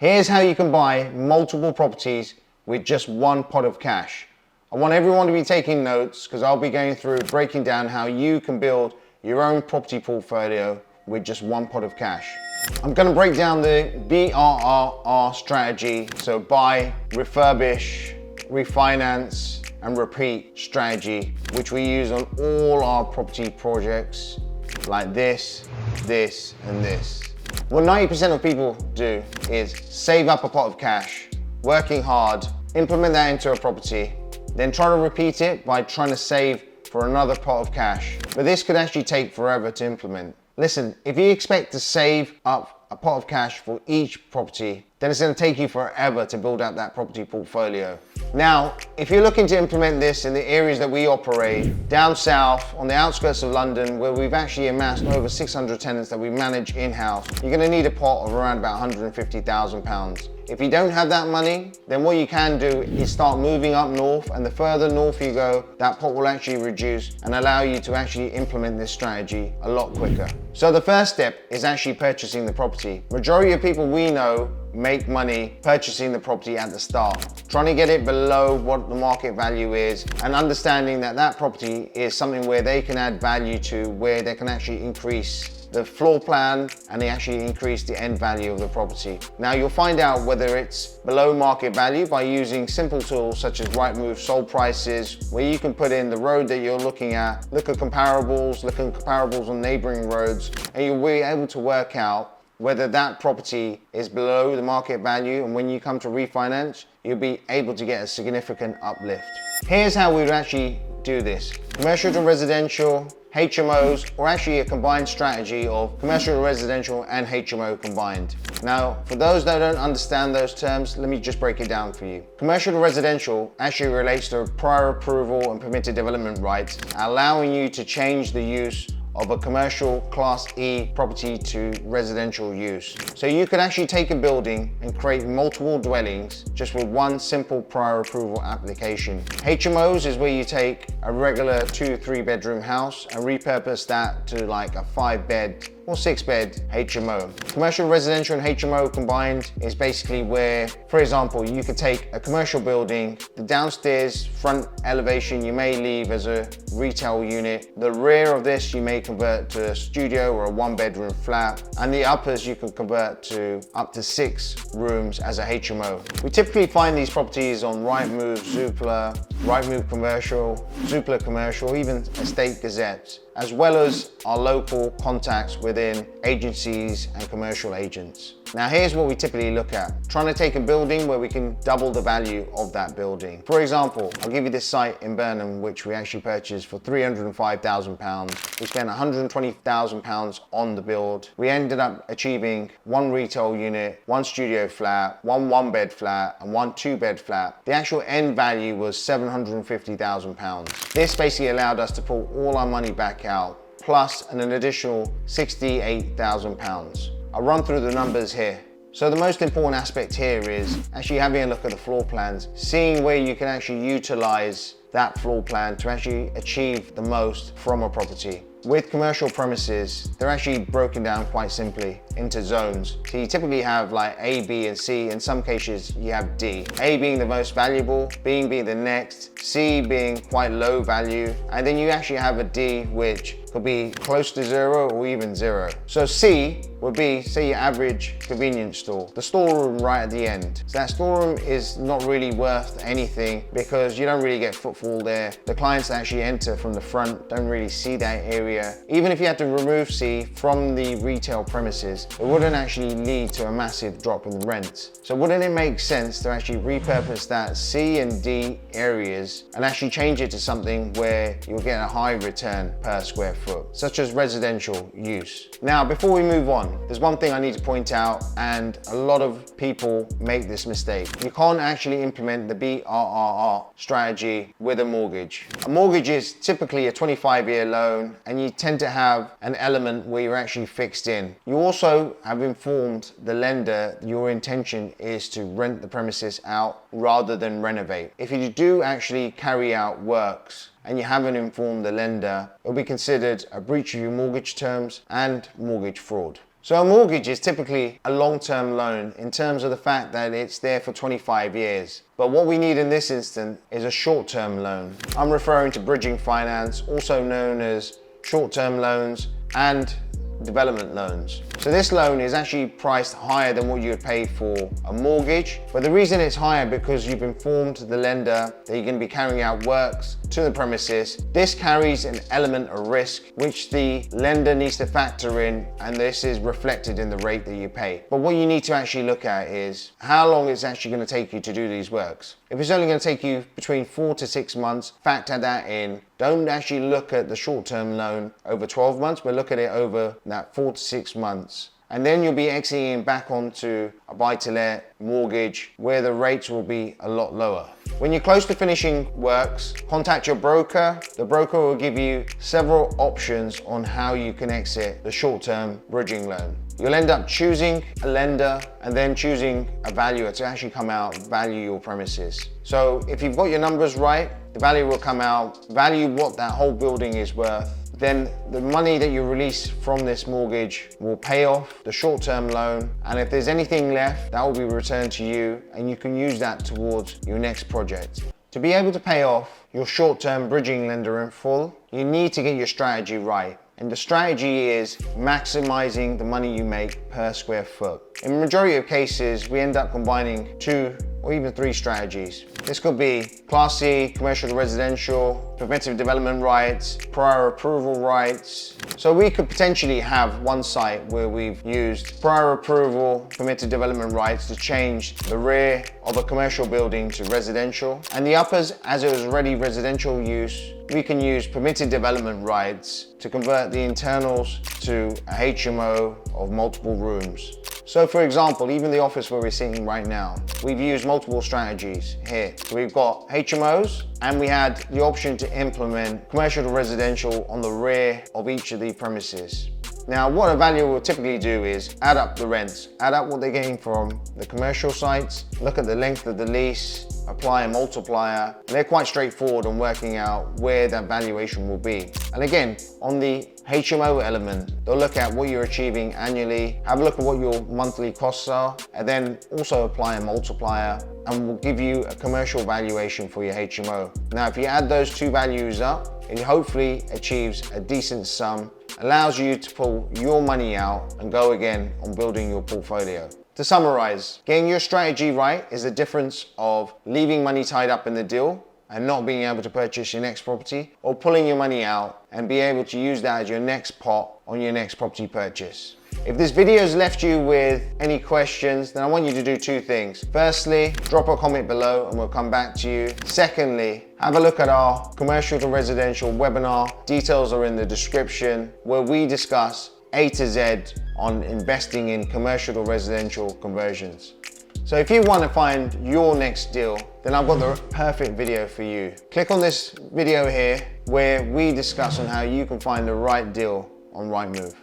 Here's how you can buy multiple properties with just one pot of cash. I want everyone to be taking notes because I'll be going through breaking down how you can build your own property portfolio with just one pot of cash. I'm going to break down the VRR strategy, so buy, refurbish, refinance and repeat strategy, which we use on all our property projects like this, this and this. What 90% of people do is save up a pot of cash, working hard, implement that into a property, then try to repeat it by trying to save for another pot of cash. But this could actually take forever to implement. Listen, if you expect to save up a pot of cash for each property, then it's going to take you forever to build out that property portfolio. Now, if you're looking to implement this in the areas that we operate, down south, on the outskirts of London, where we've actually amassed over 600 tenants that we manage in-house, you're going to need a pot of around about £150,000. If you don't have that money, then what you can do is start moving up north, and the further north you go, that pot will actually reduce and allow you to actually implement this strategy a lot quicker. So the first step is actually purchasing the property. Majority of people we know make money purchasing the property at the start, trying to get it below what the market value is, and understanding that that property is something where they can add value to, where they can actually increase the floor plan and they actually increase the end value of the property. Now you'll find out whether it's below market value by using simple tools such as Rightmove sold prices, where you can put in the road that you're looking at, look at comparables on neighboring roads, and you'll be able to work out whether that property is below the market value, and when you come to refinance, you'll be able to get a significant uplift. Here's how we would actually do this. Commercial to residential, HMOs, or actually a combined strategy of commercial to residential and HMO combined. Now, for those that don't understand those terms, let me just break it down for you. Commercial to residential actually relates to prior approval and permitted development rights, allowing you to change the use of a commercial Class E property to residential use. So you could actually take a building and create multiple dwellings just with one simple prior approval application. HMOs is where you take a regular 2-3 bedroom house and repurpose that to like a 5-bed or 6-bed HMO. Commercial, residential and HMO combined is basically where, for example, you could take a commercial building, the downstairs front elevation you may leave as a retail unit, the rear of this you may convert to a studio or a 1-bedroom flat, and the uppers you can convert to up to 6 rooms as a HMO. We typically find these properties on Rightmove, Zoopla, Rightmove Commercial, Zoopla Commercial, even Estate Gazette, as well as our local contacts within agencies and commercial agents. Now here's what we typically look at. Trying to take a building where we can double the value of that building. For example, I'll give you this site in Burnham, which we actually purchased for £305,000. We spent £120,000 on the build. We ended up achieving 1 retail unit, 1 studio flat, 1 1-bed flat, and 1 2-bed flat. The actual end value was £750,000. This basically allowed us to pull all our money back out, plus an additional £68,000. I'll run through the numbers here. So the most important aspect here is actually having a look at the floor plans, seeing where you can actually utilize that floor plan to actually achieve the most from a property. With commercial premises, they're actually broken down quite simply into zones. So you typically have like A, B, and C. In some cases, you have D. A being the most valuable, B being the next, C being quite low value, and then you actually have a D which could be close to 0 or even 0. So C would be, say, your average convenience store, the storeroom right at the end. So that storeroom is not really worth anything because you don't really get footfall there. The clients that actually enter from the front don't really see that area. Even if you had to remove C from the retail premises, it wouldn't actually lead to a massive drop in rents. So wouldn't it make sense to actually repurpose that C and D areas and actually change it to something where you'll get a high return per square foot, such as residential use? Now, before we move on, there's one thing I need to point out, and a lot of people make this mistake. You can't actually implement the BRRR strategy with a mortgage. A mortgage is typically a 25-year loan, and you tend to have an element where you're actually fixed in. You also have informed the lender your intention is to rent the premises out rather than renovate. If you do actually carry out works and you haven't informed the lender, it will be considered a breach of your mortgage terms and mortgage fraud. So a mortgage is typically a long-term loan in terms of the fact that it's there for 25 years. But what we need in this instance is a short-term loan. I'm referring to bridging finance, also known as short-term loans and development loans. So this loan is actually priced higher than what you would pay for a mortgage, but the reason it's higher because you've informed the lender that you're going to be carrying out works to the premises. This carries an element of risk which the lender needs to factor in, and this is reflected in the rate that you pay. But what you need to actually look at is how long it's actually going to take you to do these works. If it's only going to take you between 4 to 6 months, factor that in. Don't actually look at the short-term loan over 12 months, but look at it over that 4 to 6 months. And then you'll be exiting back onto a buy-to-let mortgage where the rates will be a lot lower. When you're close to finishing works, contact your broker. The broker will give you several options on how you can exit the short-term bridging loan. You'll end up choosing a lender and then choosing a valuer to actually come out and value your premises. So if you've got your numbers right, the value will come out, value what that whole building is worth. Then the money that you release from this mortgage will pay off the short-term loan, and if there's anything left, that will be returned to you and you can use that towards your next project. To be able to pay off your short-term bridging lender in full, you need to get your strategy right. And the strategy is maximizing the money you make per square foot. In the majority of cases, we end up combining 2 or even 3 strategies. This could be Class C, commercial to residential, preventive development rights, prior approval rights. So we could potentially have one site where we've used prior approval, permitted development rights to change the rear of a commercial building to residential. And the uppers, as it was already residential use, we can use permitted development rights to convert the internals to a HMO of multiple rooms. So for example, even the office where we're sitting right now, we've used multiple strategies here. So we've got HMOs, and we had the option to implement commercial to residential on the rear of each of the premises. Now, what a valuer will typically do is add up the rents, add up what they're getting from the commercial sites, look at the length of the lease, apply a multiplier, and they're quite straightforward on working out where that valuation will be. And again, on the HMO element, they'll look at what you're achieving annually, have a look at what your monthly costs are, and then also apply a multiplier, and will give you a commercial valuation for your HMO. Now, if you add those 2 values up, it hopefully achieves a decent sum, allows you to pull your money out and go again on building your portfolio. To summarize, getting your strategy right is the difference of leaving money tied up in the deal and not being able to purchase your next property, or pulling your money out and be able to use that as your next pot on your next property purchase. If this video has left you with any questions, then I want you to do 2 things. Firstly, drop a comment below and we'll come back to you. Secondly, have a look at our commercial to residential webinar. Details are in the description, where we discuss A to Z on investing in commercial to residential conversions. So if you want to find your next deal, then I've got the perfect video for you. Click on this video here where we discuss on how you can find the right deal on Rightmove.